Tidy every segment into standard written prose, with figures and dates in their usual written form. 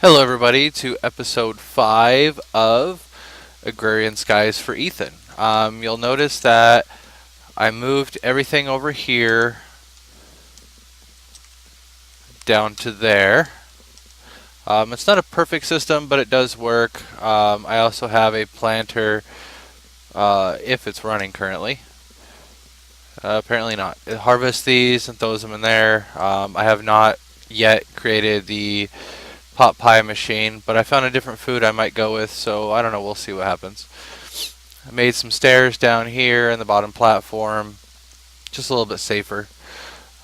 Hello, everybody, to episode 5 of Agrarian Skies for Ethan. You'll notice that I moved everything over here down to there. It's not a perfect system, but it does work. I also have a planter if it's running currently. Apparently not. It harvests these and throws them in there. I have not yet created the pot pie machine, but I found a different food I might go with, so I don't know, we'll see what happens. I made some stairs down here in the bottom platform, just a little bit safer.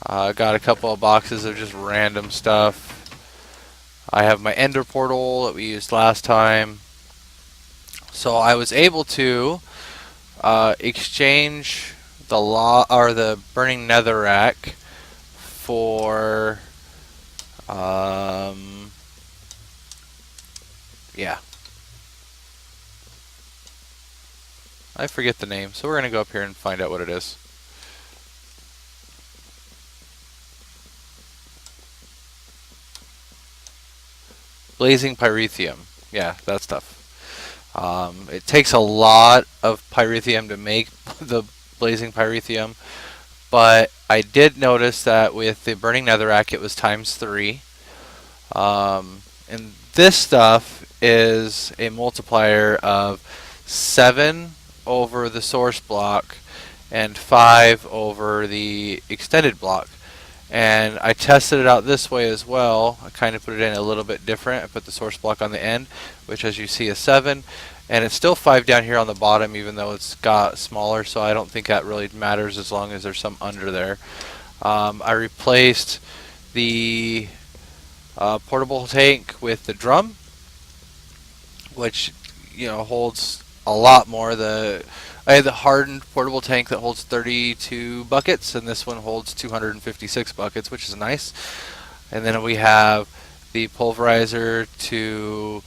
Got a couple of boxes of just random stuff. I have my ender portal that we used last time. So I was able to exchange the burning netherrack for yeah, I forget the name, so we're going to go up here and find out what it is. Blazing pyrethium. Yeah, that stuff. It takes a lot of pyrethium to make the blazing pyrethium, but I did notice that with the burning netherrack it was times 3. And this stuff is a multiplier of 7 over the source block and 5 over the extended block. And I tested it out this way as well. I kind of put it in a little bit different. I put the source block on the end, which as you see is 7. And it's still 5 down here on the bottom, even though it's got smaller, so I don't think that really matters as long as there's some under there. I replaced the portable tank with the drum, which holds a lot more. I had the hardened portable tank that holds 32 buckets, and this one holds 256 buckets, which is nice. And then we have the pulverizer to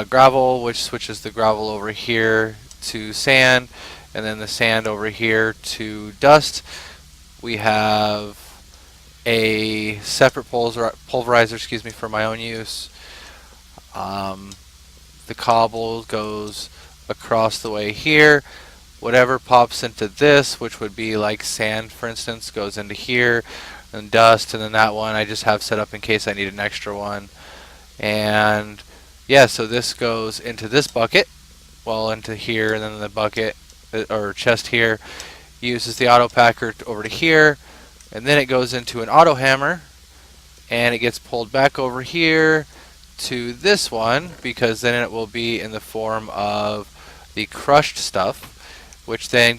gravel, which switches the gravel over here to sand, and then the sand over here to dust. We have a separate pulverizer, for my own use. The cobble goes across the way here. Whatever pops into this, which would be like sand, for instance, goes into here, and dust, and then that one I just have set up in case I need an extra one. And yeah, so this goes into this bucket, well, into here, and then the bucket or chest here uses the auto packer over to here, and then it goes into an auto hammer, and it gets pulled back over here to this one, because then it will be in the form of the crushed stuff, which then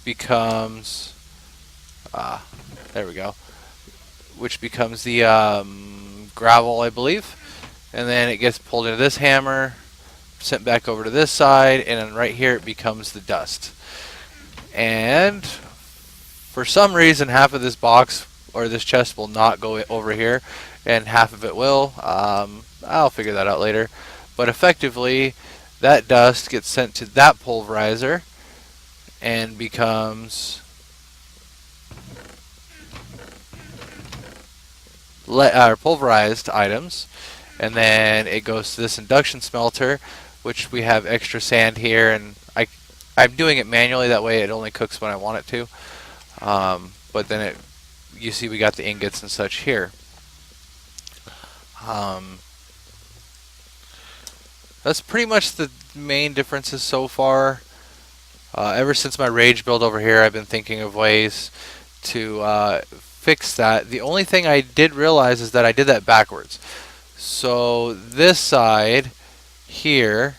becomes there we go, which becomes the gravel, I believe, and then it gets pulled into this hammer, sent back over to this side, and then right here it becomes the dust. And for some reason, half of this box or this chest will not go over here, and half of it will. I'll figure that out later. But effectively, that dust gets sent to that pulverizer and becomes pulverized items. And then it goes to this induction smelter, which we have extra sand here, and I'm doing it manually, that way it only cooks when I want it to. But then you see we got the ingots and such here. That's pretty much the main differences so far. Ever since my rage build over here, I've been thinking of ways to fix that. The only thing I did realize is that I did that backwards. So this side here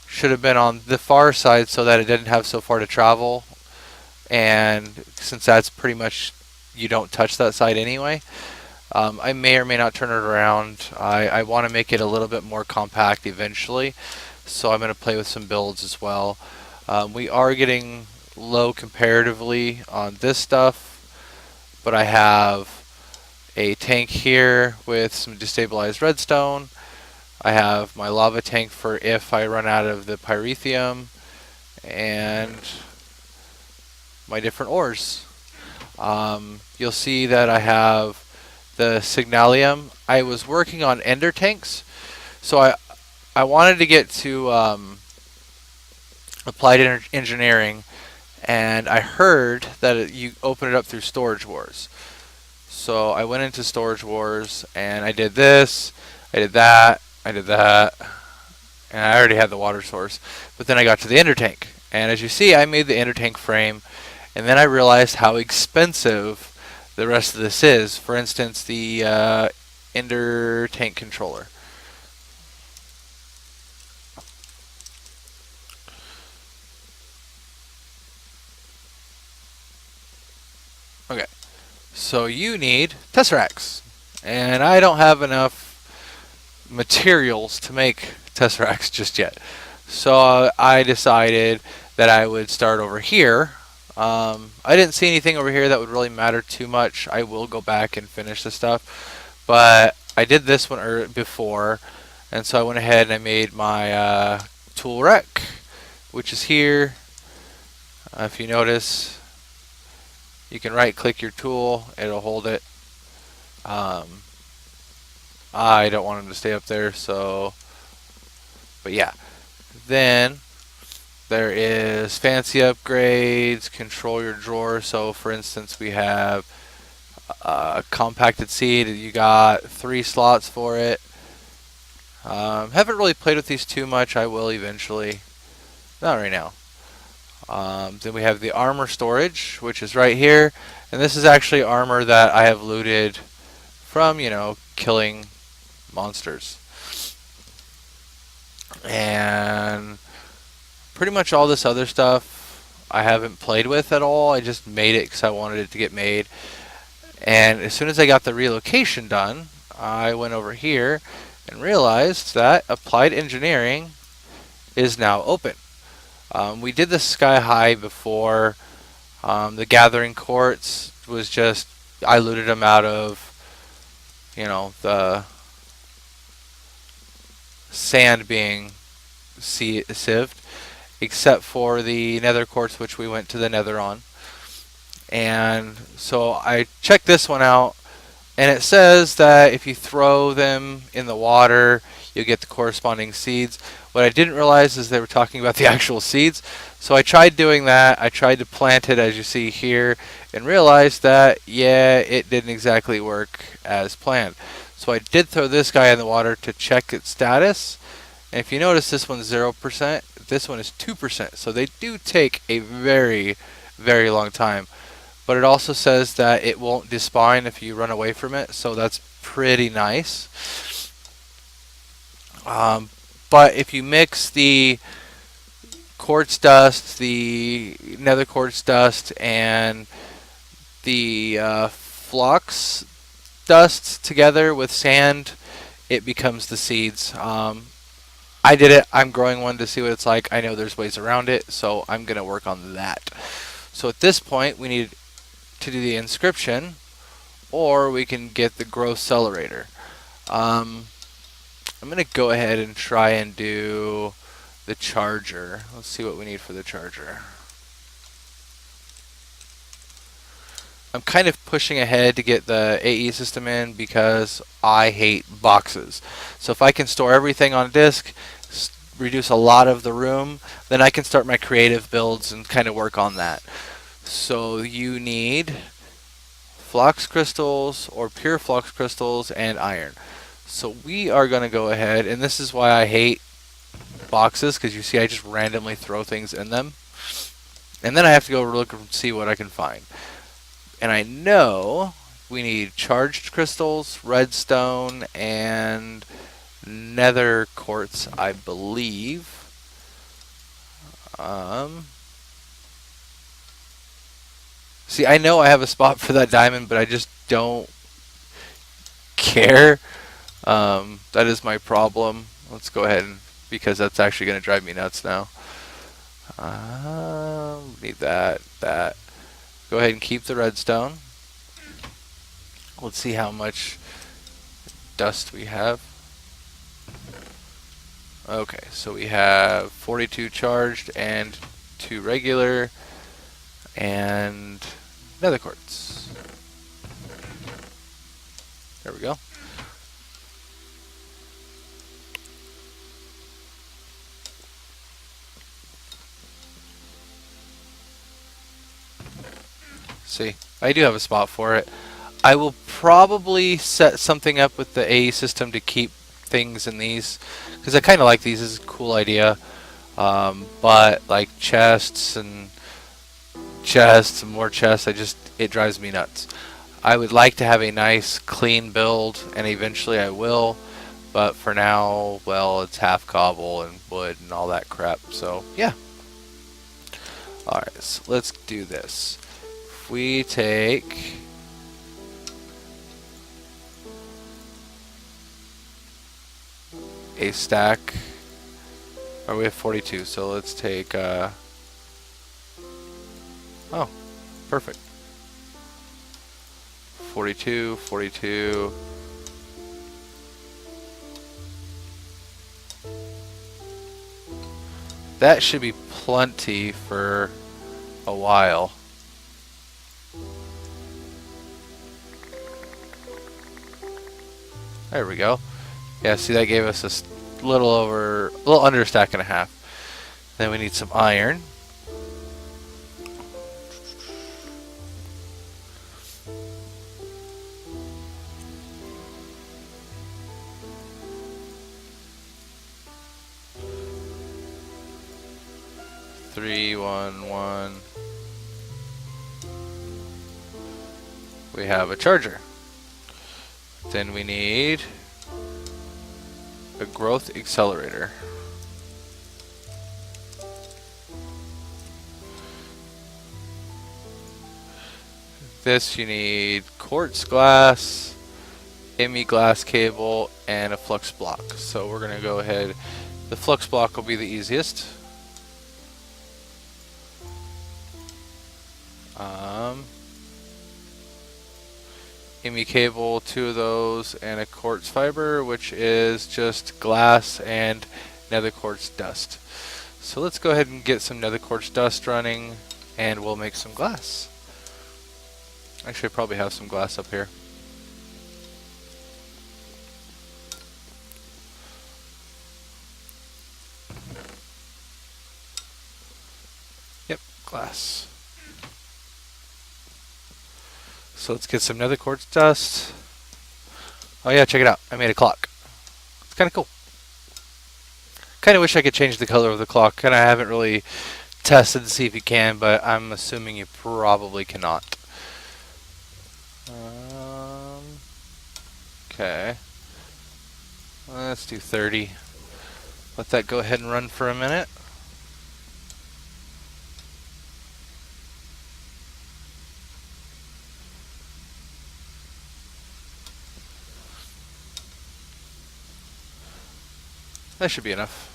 should have been on the far side so that it didn't have so far to travel. And since that's pretty much, you don't touch that side anyway, I may or may not turn it around. I want to make it a little bit more compact eventually, so I'm going to play with some builds as well. We are getting low comparatively on this stuff, but I have a tank here with some destabilized redstone. I have my lava tank for if I run out of the pyrethium, and my different ores. You'll see that I have the Signalium, I was working on ender tanks. So I wanted to get to applied engineering, and I heard that you open it up through Storage Wars. So I went into Storage Wars and I did this, I did that, I did that, and I already had the water source. But then I got to the ender tank, and as you see, I made the ender tank frame, and then I realized how expensive the rest of this is. For instance, the ender tank controller. Okay, so you need Tesseracts, and I don't have enough materials to make Tesseracts just yet. So I decided that I would start over here. I didn't see anything over here that would really matter too much. I will go back and finish the stuff, but I did this one before, and so I went ahead and I made my tool rack, which is here. If you notice, you can right click your tool, it'll hold it. I don't want him to stay up there, so, but yeah. Then there is fancy upgrades, control your drawer. So for instance, we have a compacted seed. You got 3 slots for it. Haven't really played with these too much. I will eventually. Not right now. Then we have the armor storage, which is right here. And this is actually armor that I have looted from, killing monsters. And pretty much all this other stuff I haven't played with at all. I just made it because I wanted it to get made. And as soon as I got the relocation done, I went over here and realized that applied engineering is now open. We did the sky high before. The gathering quartz was just, I looted them out of, the sand being sieved, except for the nether quartz, which we went to the nether on. And so I checked this one out, and it says that if you throw them in the water, you'll get the corresponding seeds. What I didn't realize is they were talking about the actual seeds. So I tried doing that. I tried to plant it, as you see here, and realized that, yeah, it didn't exactly work as planned. So I did throw this guy in the water to check its status. And if you notice, this one's 0%, this one is 2%. So they do take a very, very long time. But it also says that it won't despawn if you run away from it. So that's pretty nice. But if you mix the quartz dust, the nether quartz dust, and the flux dust together with sand, it becomes the seeds. I did it. I'm growing one to see what it's like. I know there's ways around it, so I'm going to work on that. So at this point, we need to do the inscription, or we can get the growth accelerator. I'm going to go ahead and try and do the charger. Let's see what we need for the charger. I'm kind of pushing ahead to get the AE system in because I hate boxes. So if I can store everything on disk, reduce a lot of the room, then I can start my creative builds and kind of work on that. So you need flux crystals or pure flux crystals and iron. So we are going to go ahead, and this is why I hate boxes, because you see I just randomly throw things in them. And then I have to go look and see what I can find. And I know we need charged crystals, redstone, and nether quartz, I believe. See, I know I have a spot for that diamond, but I just don't care. That is my problem. Let's go ahead and, because that's actually going to drive me nuts now. Need that. Go ahead and keep the redstone. Let's see how much dust we have. Okay, so we have 42 charged and 2 regular and nether quartz. go. See, I do have a spot for it. I will probably set something up with the A system to keep things in these, because I kind of like these. This is a cool idea. But like chests and more chests, it drives me nuts. I would like to have a nice clean build, and eventually I will, but for now, well, it's half cobble and wood and all that crap. So yeah. Alright, so let's do this. If we take a stack, or we have 42, so let's take oh, perfect. 42, 42. That should be plenty for a while. There we go. Yeah, see, that gave us a little under a stack and a half. Then we need some iron. Three, one. We have a charger. Then we need a growth accelerator. This you need quartz glass, ME glass cable, and a flux block. So we're going to go ahead. The flux block will be the easiest. ME cable, 2 of those, and a quartz fiber, which is just glass and nether quartz dust. So let's go ahead and get some nether quartz dust running, and we'll make some glass. Actually, I probably have some glass up here. Yep, glass. So let's get some nether quartz dust. Oh yeah, check it out. I made a clock. It's kind of cool. Kind of wish I could change the color of the clock, and I haven't really tested to see if you can, but I'm assuming you probably cannot. Okay. Let's do 30. Let that go ahead and run for a minute. That should be enough.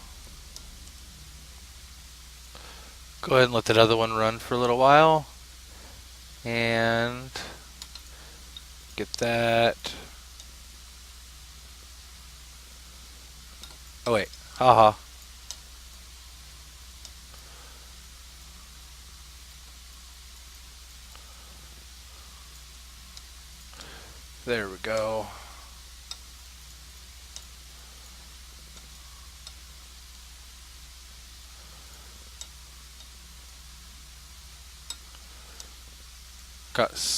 Go ahead and let that other one run for a little while. And get that. Oh wait, haha. There we go.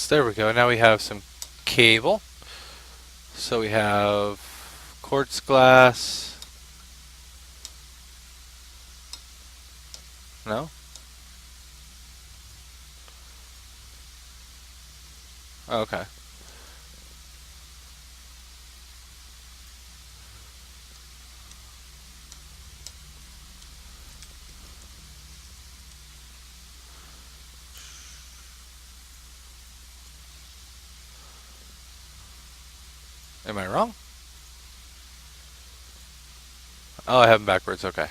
There we go. Now we have some cable. So we have quartz glass. No? Oh, okay. Am I wrong? Oh, I have them backwards. Okay.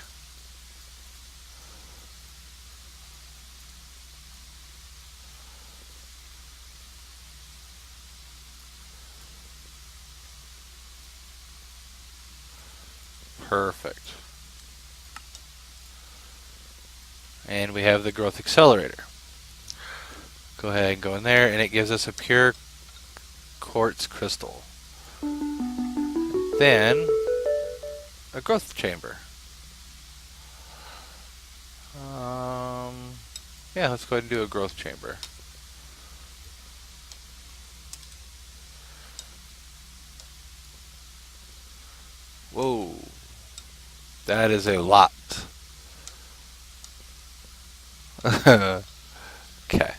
Perfect. And we have the growth accelerator. Go ahead and go in there, and it gives us a pure quartz crystal. then a growth chamber. Yeah, let's go ahead and do a growth chamber. Whoa, that is a lot. Okay.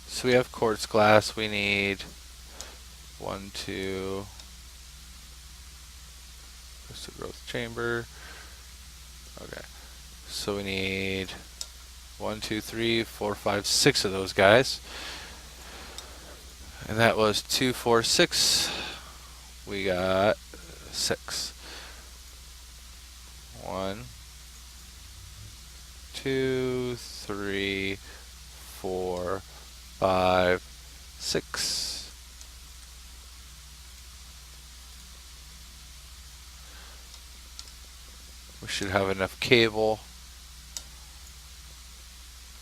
So we have quartz glass. We need 1, 2. Just a growth chamber. Okay. So we need 1, 2, 3, 4, 5, 6 of those guys. And that was 2, 4, 6. We got 6. 1, 2, 3, 4, 5, 6. We should have enough cable,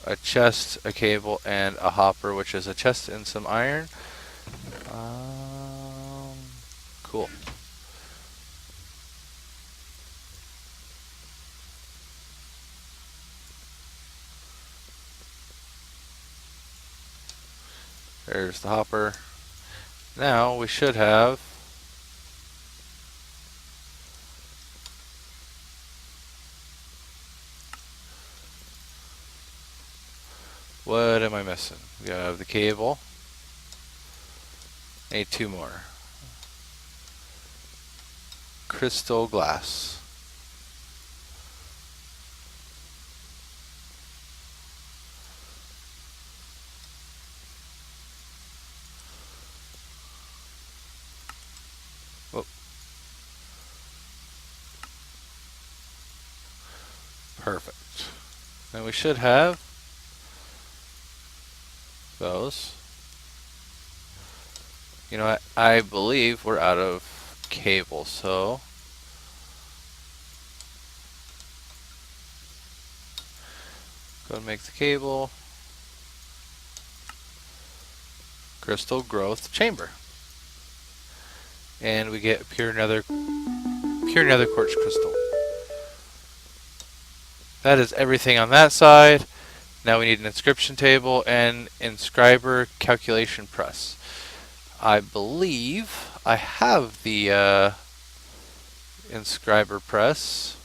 a chest, a cable, and a hopper, which is a chest and some iron. Cool. There's the hopper. Now we should have what am I missing? We have the cable. Need 2 more. Crystal glass. Whoop. Perfect. Then we should have those. You know what? I believe we're out of cable, so go and make the cable. Crystal growth chamber. And we get pure nether quartz crystal. That is everything on that side. Now we need an inscription table and inscriber calculation press. I believe I have the inscriber press.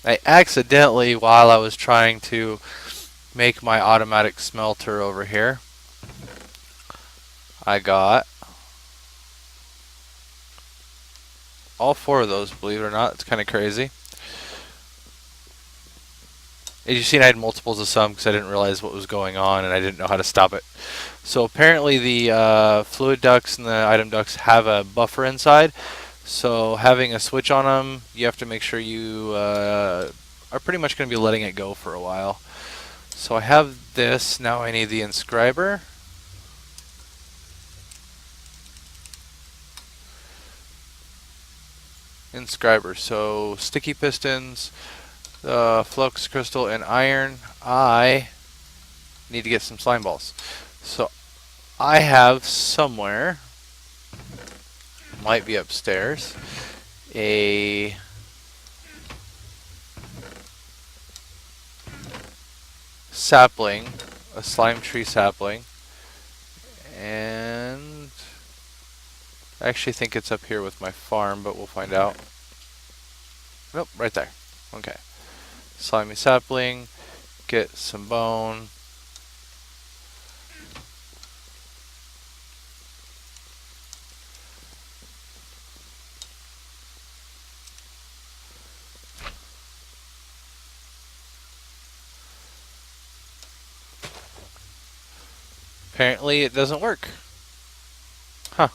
I accidentally, while I was trying to make my automatic smelter over here, I got all 4 of those, believe it or not. It's kind of crazy. As you've seen, I had multiples of some because I didn't realize what was going on and I didn't know how to stop it. So apparently the fluid ducts and the item ducts have a buffer inside. So having a switch on them, you have to make sure you are pretty much going to be letting it go for a while. So I have this. Now I need the inscriber. Inscriber. So sticky pistons, flux crystal, and iron. I need to get some slime balls. So I have somewhere, might be upstairs, a sapling, a slime tree sapling, and I actually think it's up here with my farm, but we'll find out. Nope, right there. Okay. Slimy sapling, get some bone. Apparently it doesn't work. Huh.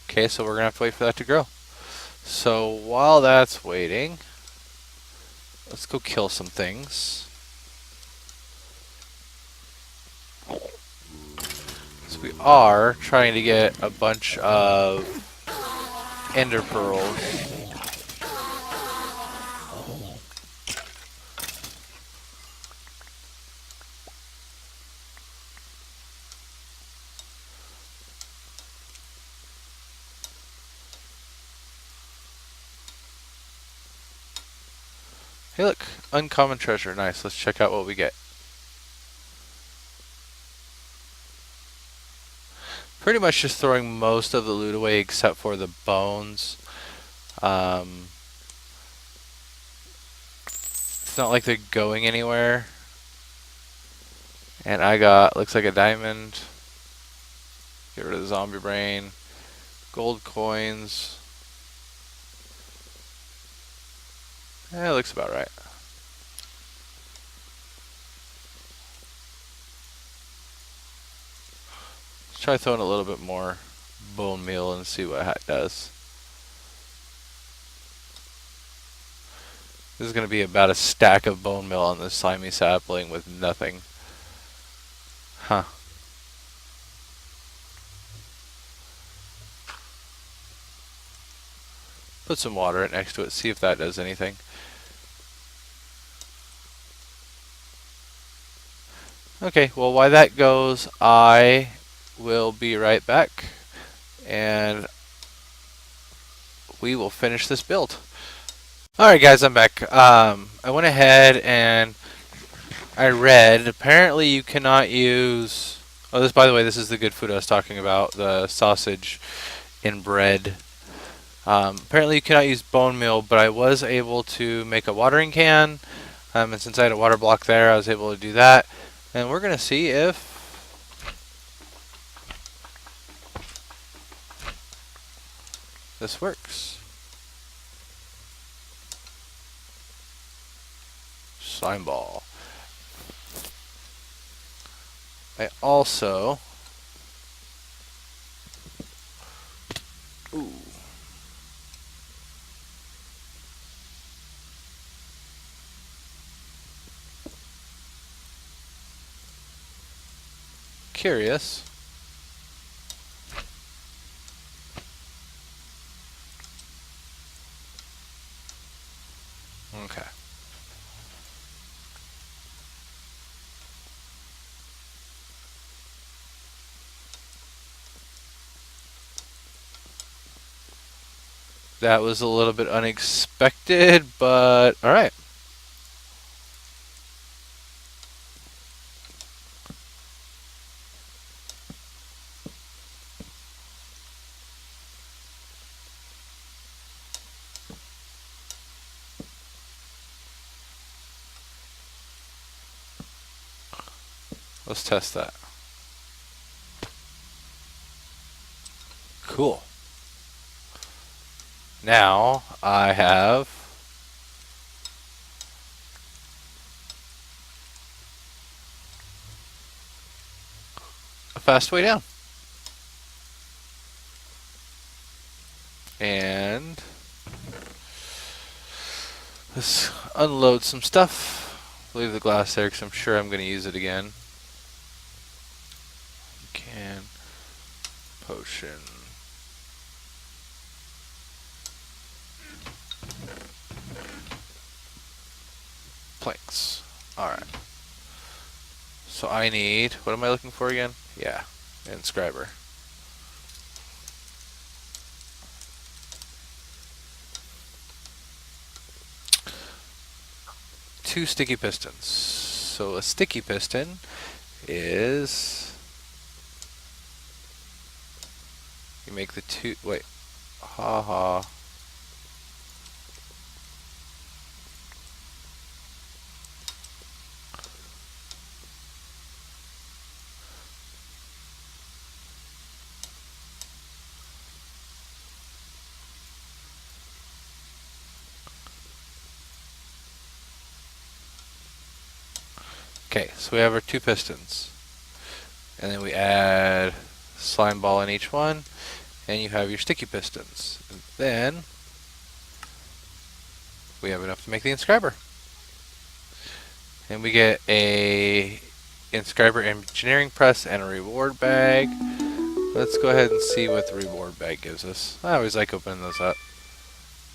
Okay, so we're gonna have to wait for that to grow. So while that's waiting, let's go kill some things. So we are trying to get a bunch of ender pearls. Hey look, uncommon treasure. Nice. Let's check out what we get. Pretty much just throwing most of the loot away except for the bones. It's not like they're going anywhere. And I got, looks like a diamond. Get rid of the zombie brain. Gold coins. It looks about right. Let's try throwing a little bit more bone meal and see what it does. This is going to be about a stack of bone meal on this slimy sapling with nothing. Huh. Put some water right next to it, see if that does anything. Okay, well while that goes, I will be right back and we will finish this build. Alright guys, I'm back. I went ahead and I read, apparently you cannot use, oh this, by the way, this is the good food I was talking about, the sausage in bread. Apparently you cannot use bone meal, but I was able to make a watering can, and since I had a water block there, I was able to do that. And we're going to see if this works. Slime ball. I also... Ooh. Curious. Okay. That was a little bit unexpected, but alright. Let's test that. Cool. Now I have a fast way down. And let's unload some stuff. Leave the glass there because I'm sure I'm going to use it again. Can potion. Planks. Alright. So I need, what am I looking for again? Yeah, inscriber. Two sticky pistons. So a sticky piston is, you make the two, wait, haha. Okay, so we have our two pistons. And then we add slime ball in each one. And you have your sticky pistons. And then we have enough to make the inscriber. And we get a inscriber engineering press and a reward bag. Let's go ahead and see what the reward bag gives us. I always like opening those up.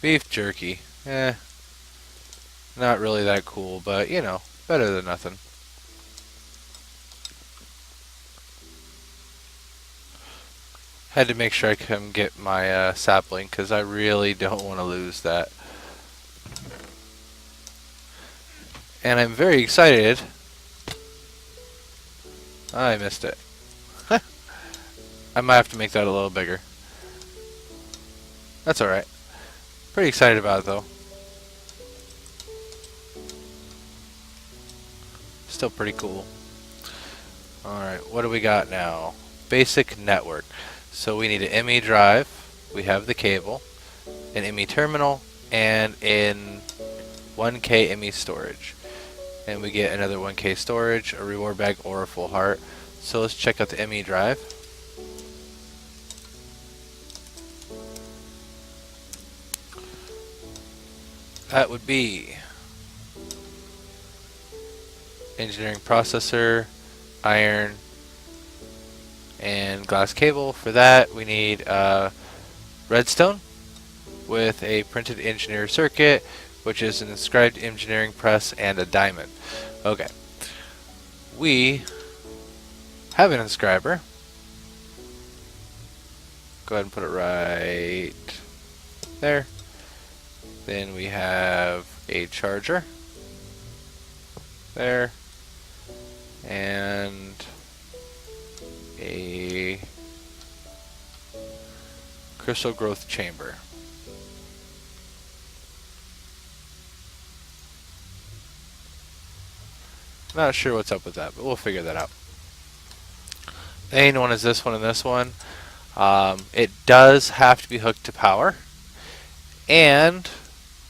Beef jerky. Not really that cool, but you know, better than nothing. Had to make sure I can get my sapling because I really don't want to lose that. And I'm very excited. I missed it. I might have to make that a little bigger. That's alright. Pretty excited about it though. Still pretty cool. Alright, what do we got now? Basic network. So we need an ME drive. We have the cable, an ME terminal, and in 1K ME storage. And we get another 1K storage, a reward bag, or a full heart. So let's check out the ME drive. That would be engineering processor, iron, and glass cable. For that we need redstone with a printed engineer circuit, which is an inscribed engineering press, and a diamond. Okay, we have an inscriber. Go ahead and put it right there. Then we have a charger there, and a crystal growth chamber. Not sure what's up with that, but we'll figure that out. The main one is this one and this one. It does have to be hooked to power, and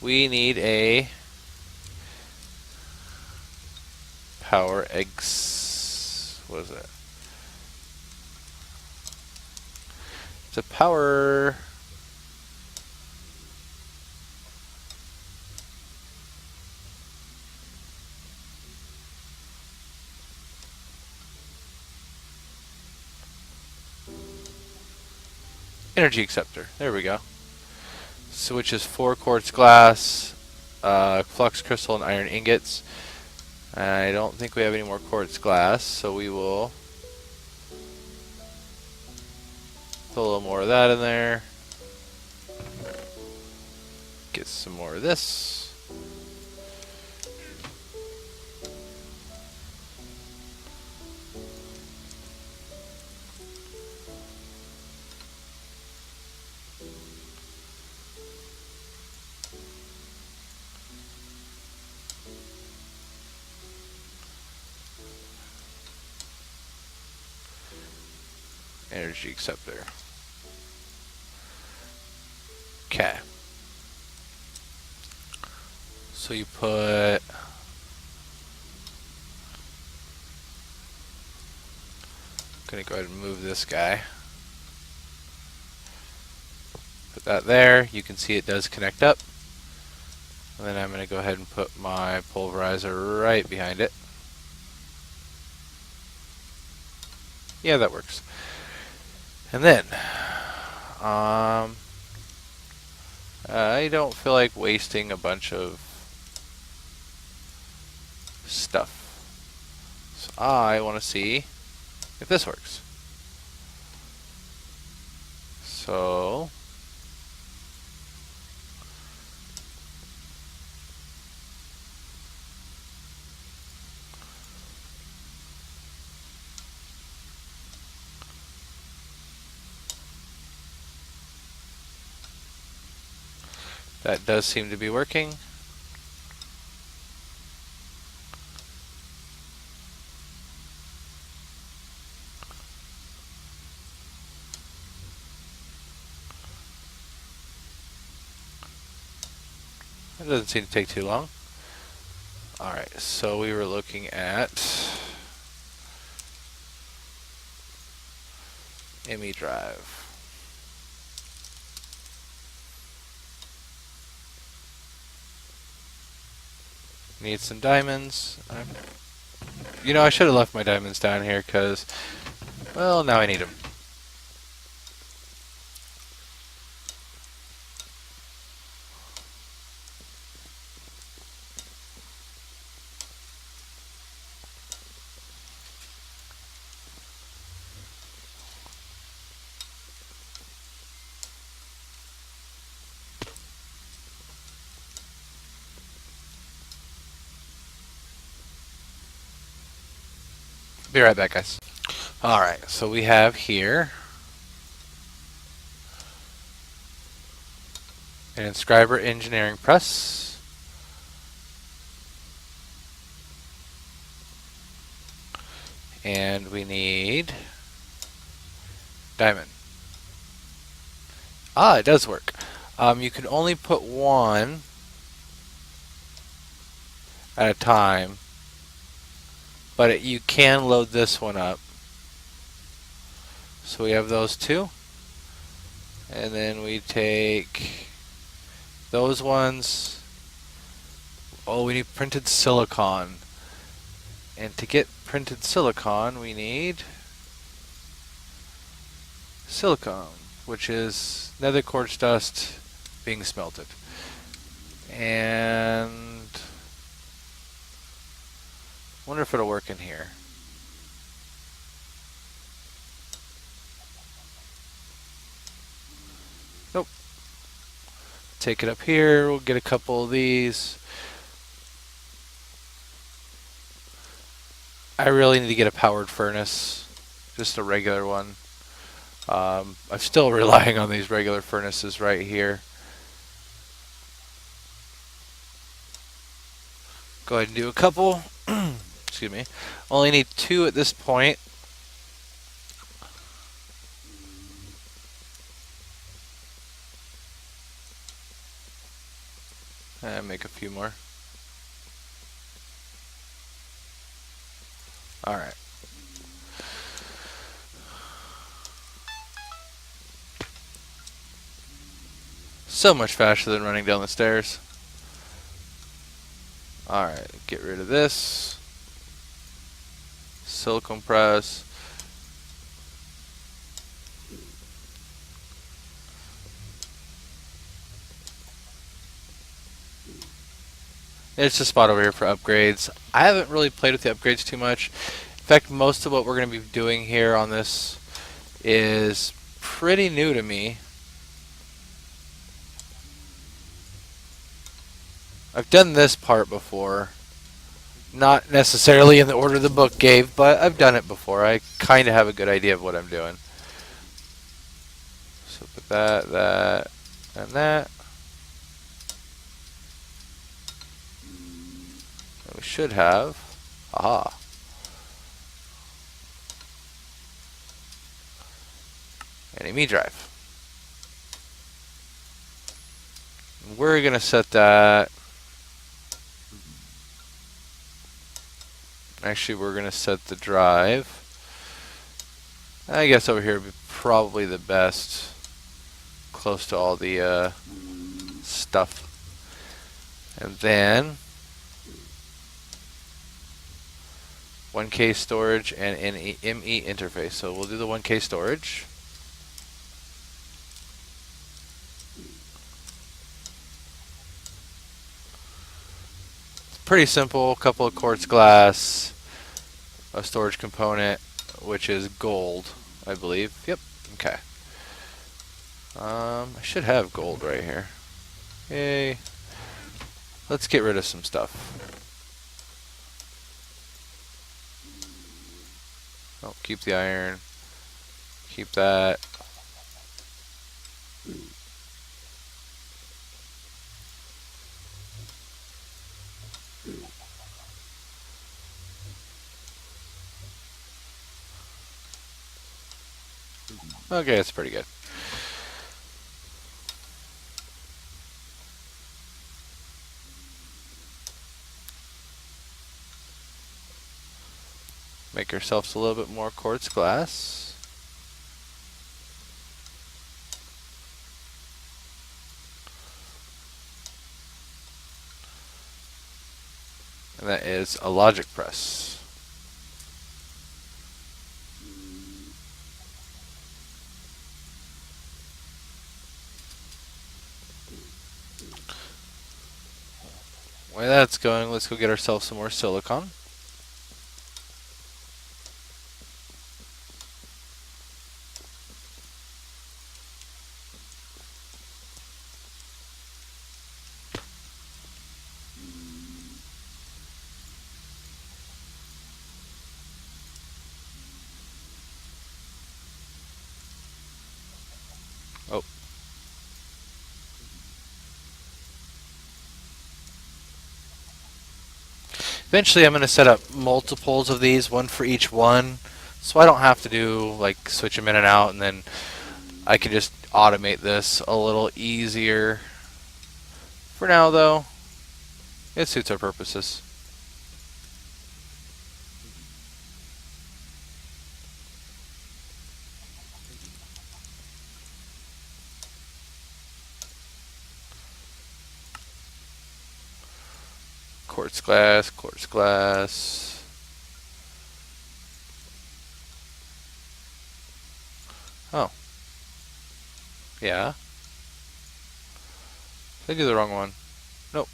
we need a power what is it? It's a power energy acceptor. There we go. So which is 4 quartz glass, flux crystal, and iron ingots. I don't think we have any more quartz glass, so we will put a little more of that in there. Get some more of this. Energy acceptor. Okay. So you put gonna go ahead and move this guy. Put that there. You can see it does connect up. And then I'm gonna go ahead and put my pulverizer right behind it. Yeah, that works. And then I don't feel like wasting a bunch of stuff. So I want to see if this works. So that does seem to be working. It doesn't seem to take too long. Alright, so we were looking at ME drive. Need some diamonds. You know, I should have left my diamonds down here because, well, now I need them. Be right back, guys. Alright, so we have here an inscriber engineering press. And we need diamond. Ah, it does work. You can only put one at a time, but you can load this one up. So we have those two, and then we take those ones. Oh, we need printed silicon, and to get printed silicon we need silicon, which is nether quartz dust being smelted. And wonder if it'll work in here. Nope. Take it up here, we'll get a couple of these. I really need to get a powered furnace, just a regular one. I'm still relying on these regular furnaces right here. Go ahead and do a couple. Excuse me. Only need 2 at this point. And make a few more. Alright. So much faster than running down the stairs. Alright, get rid of this. Silicone press. It's a spot over here for upgrades. I haven't really played with the upgrades too much. In fact, most of what we're going to be doing here on this is pretty new to me. I've done this part before. Not necessarily in the order the book gave, but I've done it before. I kind of have a good idea of what I'm doing. So put that, that, and that. We should have, aha, an ME drive. We're going to set that, actually we're going to set the drive, I guess over here would be probably the best, close to all the stuff. And then 1K storage and an ME interface. So we'll do the 1K storage. It's pretty simple. A couple of quartz glass, a storage component, which is gold, I believe. Yep. Okay. I should have gold right here. Yay. Let's get rid of some stuff. Oh, keep the iron. Keep that. Okay, that's pretty good. Make ourselves a little bit more quartz glass. And that is a logic press. While that's going, let's go get ourselves some more silicon. Eventually I'm going to set up multiples of these, one for each one, so I don't have to do like switch them in and out, and then I can just automate this a little easier. For now though, it suits our purposes. Quartz glass, quartz glass. Oh. Yeah. Did I do the wrong one? Nope.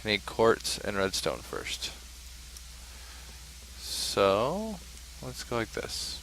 I need quartz and redstone first. So, let's go like this.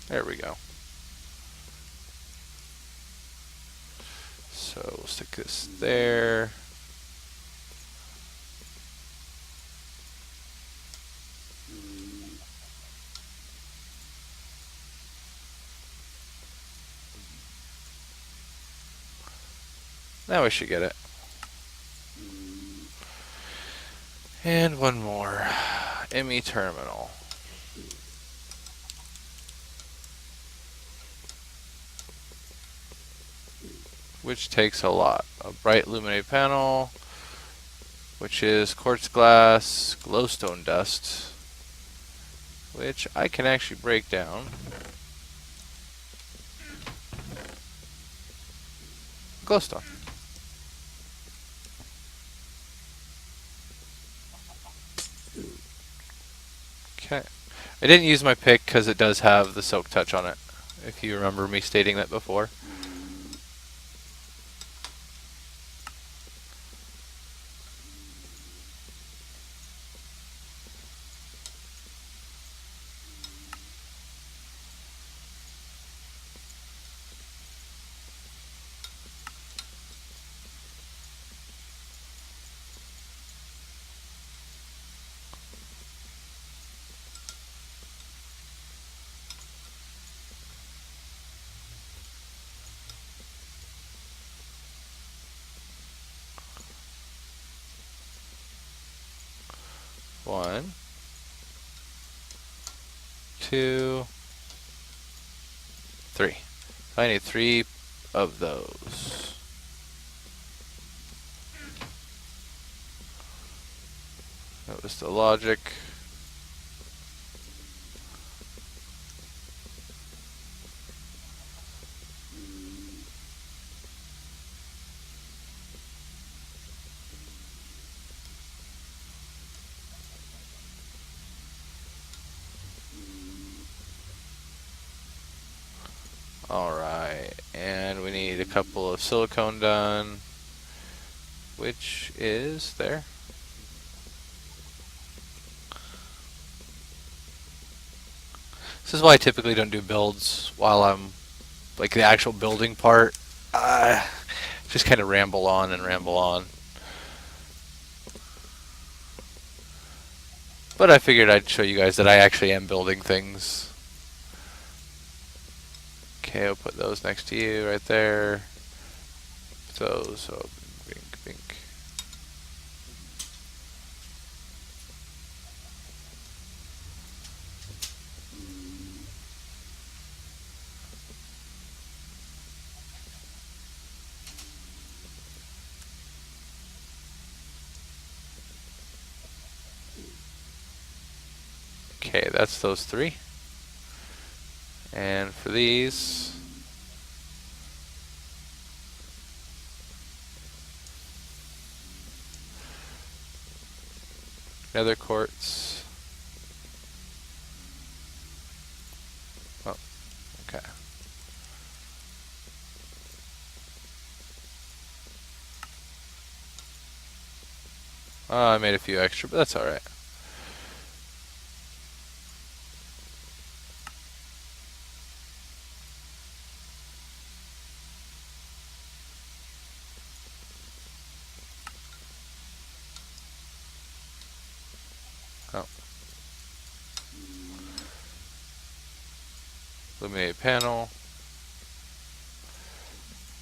There we go. So we'll stick this there. Now we should get it. And one more. ME terminal. Which takes a lot. A bright illuminated panel, which is quartz glass, glowstone dust, which I can actually break down. Glowstone. Okay. I didn't use my pick because it does have the silk touch on it, if you remember me stating that before. One, two, three. I need 3 of those. That was the logic. Alright, and we need a couple of silicone done, which is there. This is why I typically don't do builds while I'm, like the actual building part. Just kind of ramble on and ramble on. But I figured I'd show you guys that I actually am building things. Okay, I'll put those next to you right there. Those, so bink, bink. Okay, that's those 3. And for these, nether quartz. Oh, okay. I made a few extra, but that's alright. Oh. Illuminate panel.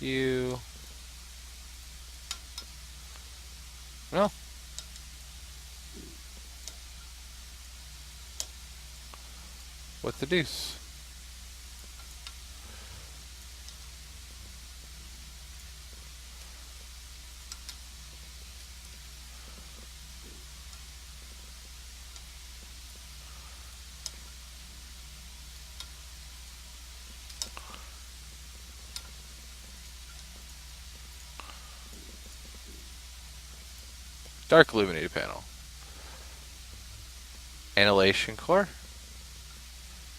You. No. What the deuce? Dark illuminated panel. Annihilation core.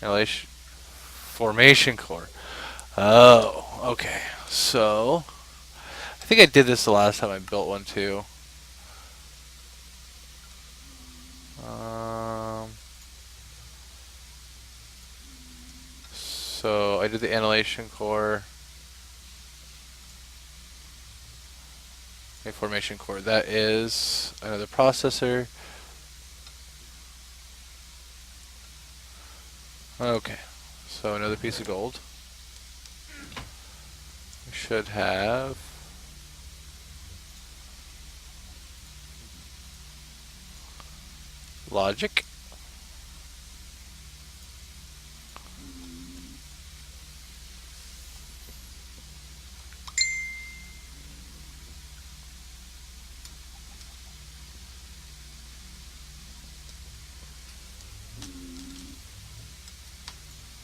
Annihilation. Formation core. Oh, okay. So, I think I did this the last time I built one too. So I did the annihilation core. A formation core. That is another processor. Okay. So another piece of gold. We should have logic.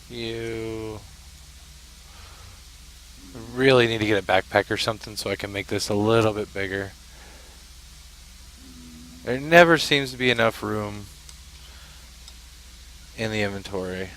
You really need to get a backpack or something so I can make this a little bit bigger. There never seems to be enough room in the inventory.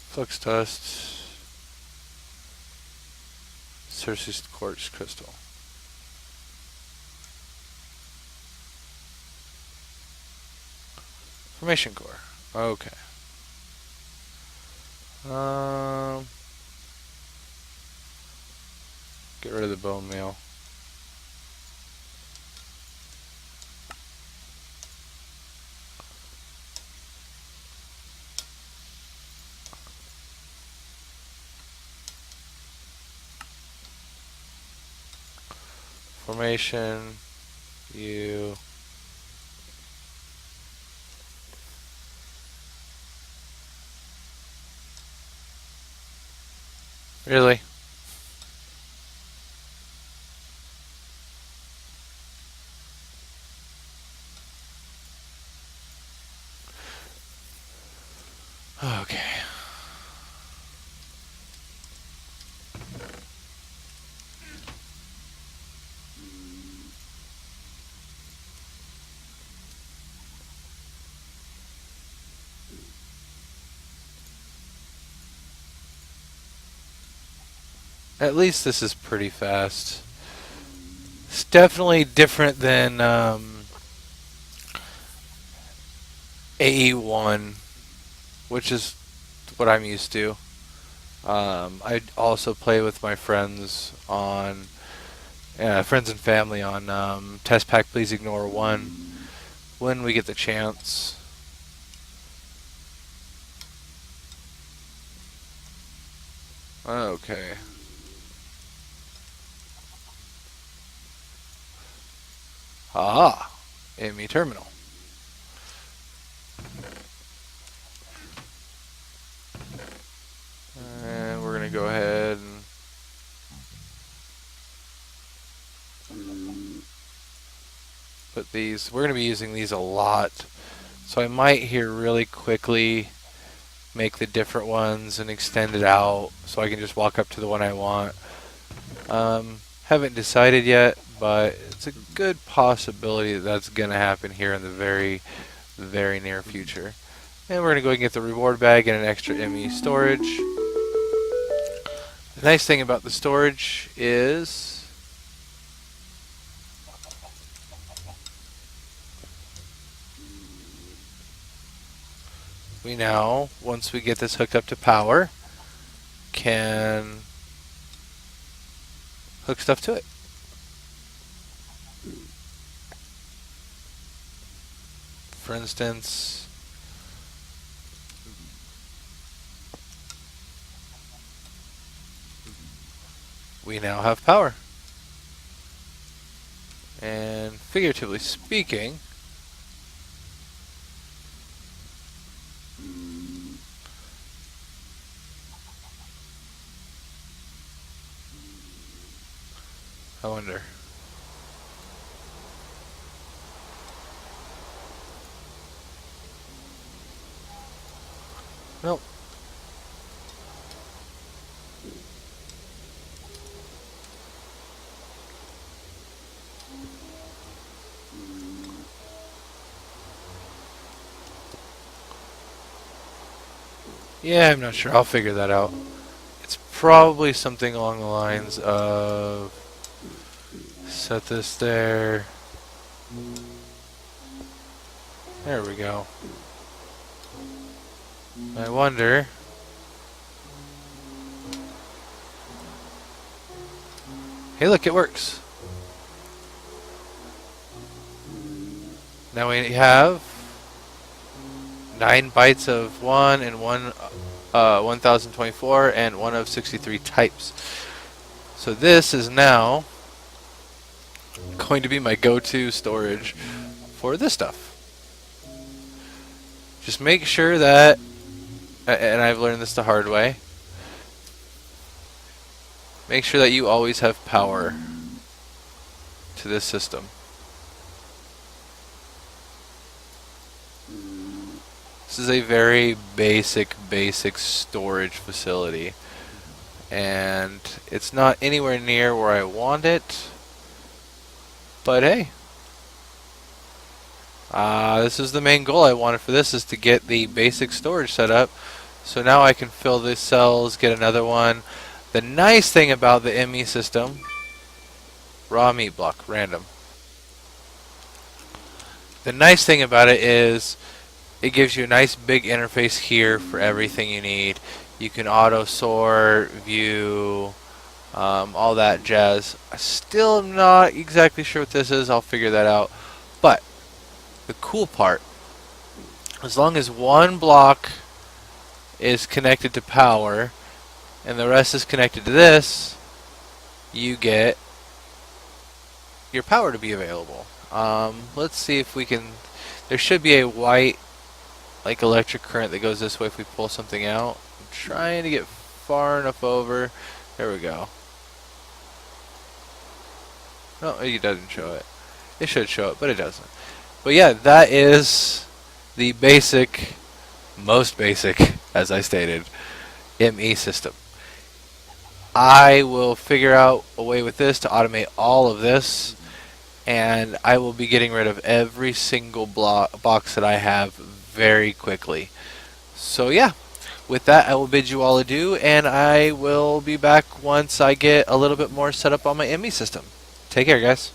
Flux dust. Cersei's quartz crystal. Formation core. Okay. Get rid of the bone meal. Formation. You. Really? Okay. At least this is pretty fast. It's definitely different than AE1, which is what I'm used to. I also play with my friends on, friends and family on Test Pack Please Ignore 1 when we get the chance. Okay. Ah, ME terminal. And we're going to go ahead and put these. We're going to be using these a lot. So I might here really quickly make the different ones and extend it out so I can just walk up to the one I want. Haven't decided yet, but it's a good possibility that that's going to happen here in the very, very near future. And we're going to go and get the reward bag and an extra ME storage. The nice thing about the storage is we now, once we get this hooked up to power, can hook stuff to it. For instance, we now have power. And figuratively speaking, I wonder. Nope. Yeah, I'm not sure. I'll figure that out. It's probably something along the lines of set this there. There we go. I wonder. Hey, look, it works. Now we have 9 bytes of 1 and 1024 and 1 of 63 types. So this is now going to be my go-to storage for this stuff. Just make sure that, and I've learned this the hard way, make sure that you always have power to this system. This is a very basic storage facility, and it's not anywhere near where I want it, but hey, this is the main goal I wanted for this, is to get the basic storage set up, so now I can fill these cells, get another one. The nice thing about the ME system, raw meat block, random. The nice thing about it is it gives you a nice big interface here for everything you need. You can auto sort, view, all that jazz. I still am not exactly sure what this is. I'll figure that out. But the cool part, as long as one block is connected to power and the rest is connected to this, you get your power to be available. Let's see if we can. There should be a white like electric current that goes this way if we pull something out. I'm trying to get far enough over. There we go. No, it doesn't show it. It should show it, but it doesn't. But yeah, that is the basic, most basic, as I stated, ME system. I will figure out a way with this to automate all of this, and I will be getting rid of every single box that I have very quickly. So yeah, with that I will bid you all adieu, and I will be back once I get a little bit more set up on my ME system. Take care, guys.